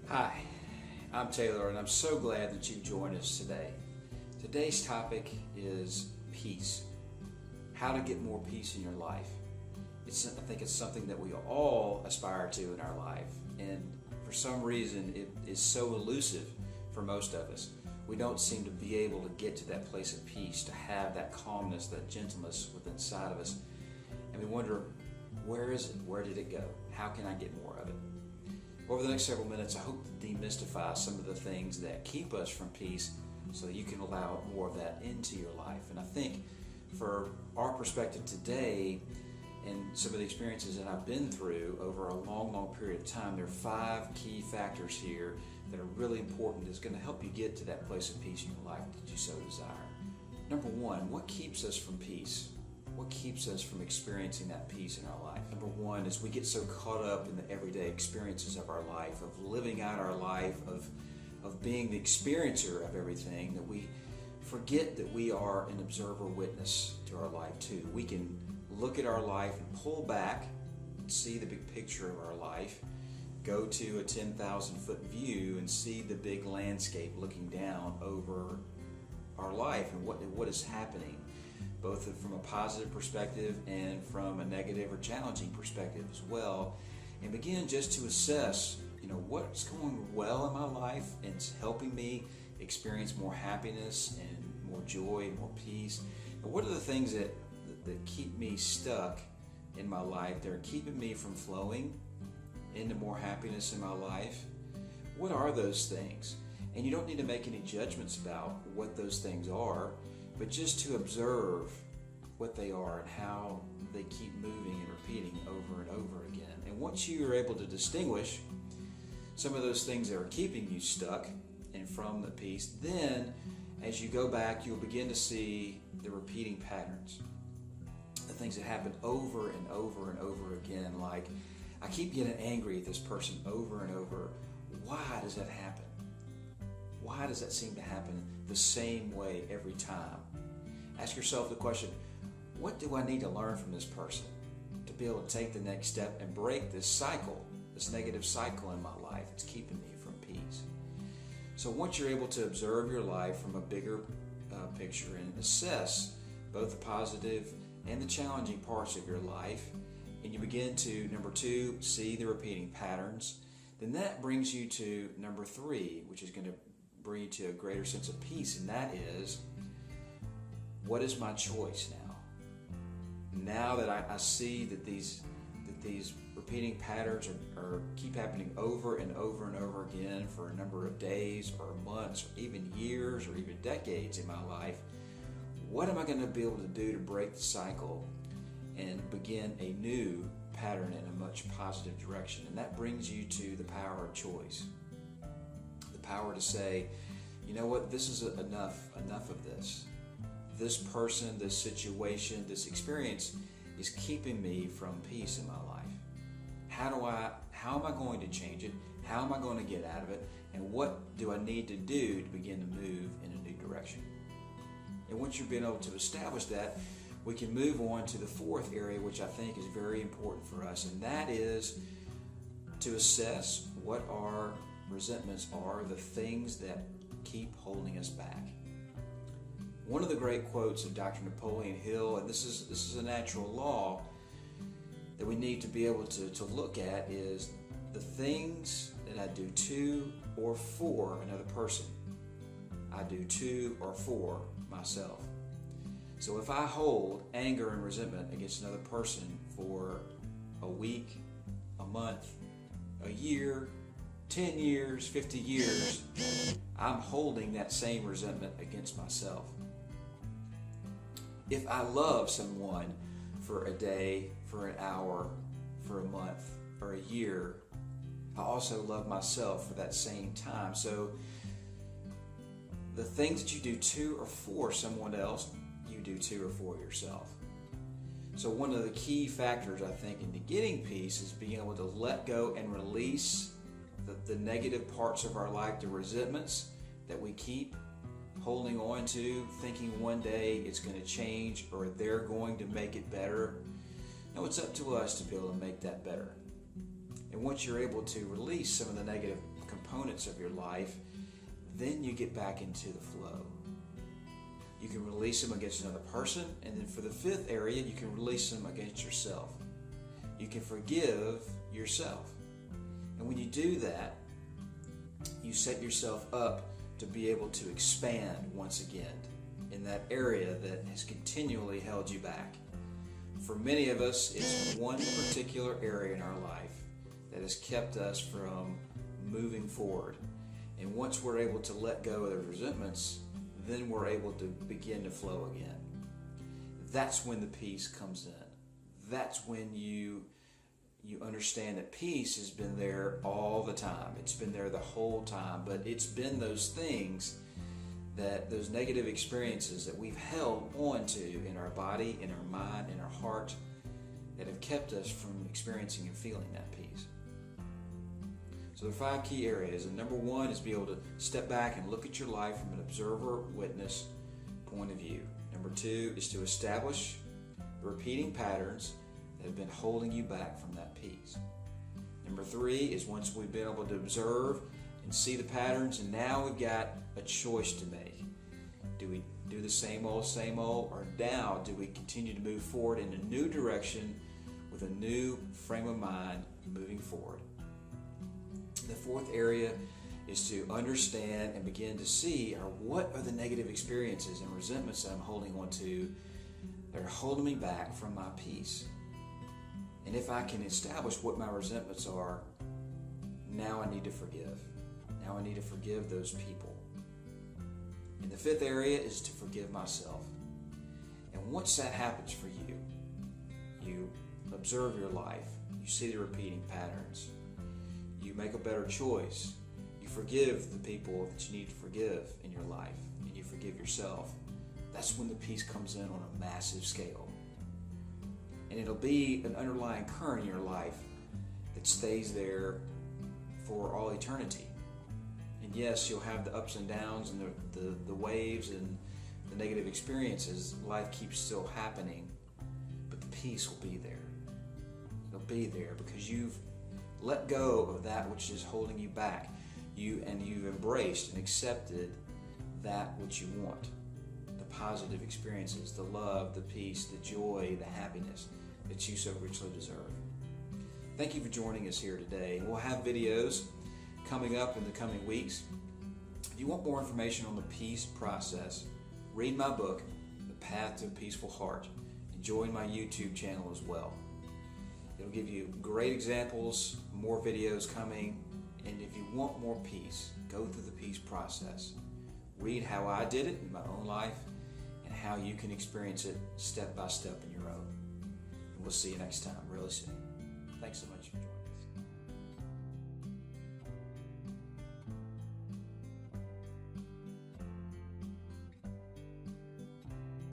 Hi, I'm Taylor, and I'm so glad that you've joined us today. Today's topic is peace. How to get more peace in your life. I think it's something that we all aspire to in our life, and for some reason it is so elusive for most of us. We don't seem to be able to get to that place of peace, to have that calmness, that gentleness within inside of us, and we wonder, where is it? Where did it go? How can I get more of it? Over the next several minutes, I hope to demystify some of the things that keep us from peace so that you can allow more of that into your life. And I think for our perspective today and some of the experiences that I've been through over a long period of time, there are 5 key factors here that are really important that's going to help you get to that place of peace in your life that you so desire. Number 1, what keeps us from peace? What keeps us from experiencing that peace in our life? Number 1 is we get so caught up in the everyday experiences of our life, of living out our life, of being the experiencer of everything, that we forget that we are an observer witness to our life too. We can look at our life and pull back and see the big picture of our life, go to a 10,000 foot view and see the big landscape looking down over our life and what is happening, both from a positive perspective and from a negative or challenging perspective as well, and begin just to assess, what's going well in my life and it's helping me experience more happiness and more joy and more peace. And what are the things that keep me stuck in my life, that are keeping me from flowing into more happiness in my life? What are those things? And you don't need to make any judgments about what those things are, but just to observe what they are and how they keep moving and repeating over and over again. And once you are able to distinguish some of those things that are keeping you stuck and from the peace, then as you go back, you'll begin to see the repeating patterns, the things that happen over and over and over again. Like, I keep getting angry at this person over and over. Why does that happen? Why does that seem to happen the same way every time? Ask yourself the question, what do I need to learn from this person to be able to take the next step and break this cycle, this negative cycle in my life that's keeping me from peace? So once you're able to observe your life from a bigger picture and assess both the positive and the challenging parts of your life, and you begin to, number 2, see the repeating patterns, then that brings you to number 3, which is going to bring you to a greater sense of peace, and that is, what is my choice now? Now that I see that these repeating patterns are keep happening over and over and over again for a number of days or months or even years or even decades in my life, what am I going to be able to do to break the cycle and begin a new pattern in a much positive direction? And that brings you to the power of choice. The power to say, you know what, this is enough of this. This person, this situation, this experience is keeping me from peace in my life. How am I going to change it? How am I going to get out of it? And what do I need to do to begin to move in a new direction? And once you've been able to establish that, we can move on to the 4th area, which I think is very important for us, and that is to assess what our resentments are, the things that keep holding us back. One of the great quotes of Dr. Napoleon Hill, and this is a natural law that we need to be able to look at, is the things that I do to or for another person, I do to or for myself. So if I hold anger and resentment against another person for a week, a month, a year, 10 years, 50 years, I'm holding that same resentment against myself. If I love someone for a day, for an hour, for a month, or a year, I also love myself for that same time. So the things that you do to or for someone else, you do to or for yourself. So one of the key factors, I think, into getting peace is being able to let go and release the negative parts of our life, the resentments that we keep holding on to, thinking one day it's going to change or they're going to make it better. No, it's up to us to be able to make that better. And once you're able to release some of the negative components of your life, then you get back into the flow. You can release them against another person, and then for the fifth area, you can release them against yourself. You can forgive yourself. And when you do that, you set yourself up to be able to expand once again in that area that has continually held you back. For many of us, it's one particular area in our life that has kept us from moving forward. And once we're able to let go of the resentments, then we're able to begin to flow again. That's when the peace comes in. That's when you understand that peace has been there all the time. It's been there the whole time, but it's been those things, that those negative experiences that we've held on to in our body, in our mind, in our heart, that have kept us from experiencing and feeling that peace. So there are 5 key areas, and number 1 is be able to step back and look at your life from an observer-witness point of view. Number 2 is to establish the repeating patterns that have been holding you back from that peace. Number 3 is once we've been able to observe and see the patterns, and now we've got a choice to make. Do we do the same old, or now do we continue to move forward in a new direction with a new frame of mind moving forward? The 4th area is to understand and begin to see what are the negative experiences and resentments that I'm holding on to that are holding me back from my peace. And if I can establish what my resentments are, now I need to forgive. Now I need to forgive those people. And the 5th area is to forgive myself. And once that happens for you, you observe your life, you see the repeating patterns, you make a better choice, you forgive the people that you need to forgive in your life, and you forgive yourself. That's when the peace comes in on a massive scale. And it'll be an underlying current in your life that stays there for all eternity. And yes, you'll have the ups and downs and the waves and the negative experiences. Life keeps still happening, but the peace will be there. It'll be there because you've let go of that which is holding you back. You've embraced and accepted that which you want. The positive experiences, the love, the peace, the joy, the happiness that you so richly deserve. Thank you for joining us here today. We'll have videos coming up in the coming weeks. If you want more information on the peace process, read my book, The Path to a Peaceful Heart, and join my YouTube channel as well. It'll give you great examples, more videos coming, and if you want more peace, go through the peace process. Read how I did it in my own life and how you can experience it step by step in your own. And we'll see you next time, really soon. Thanks so much for joining.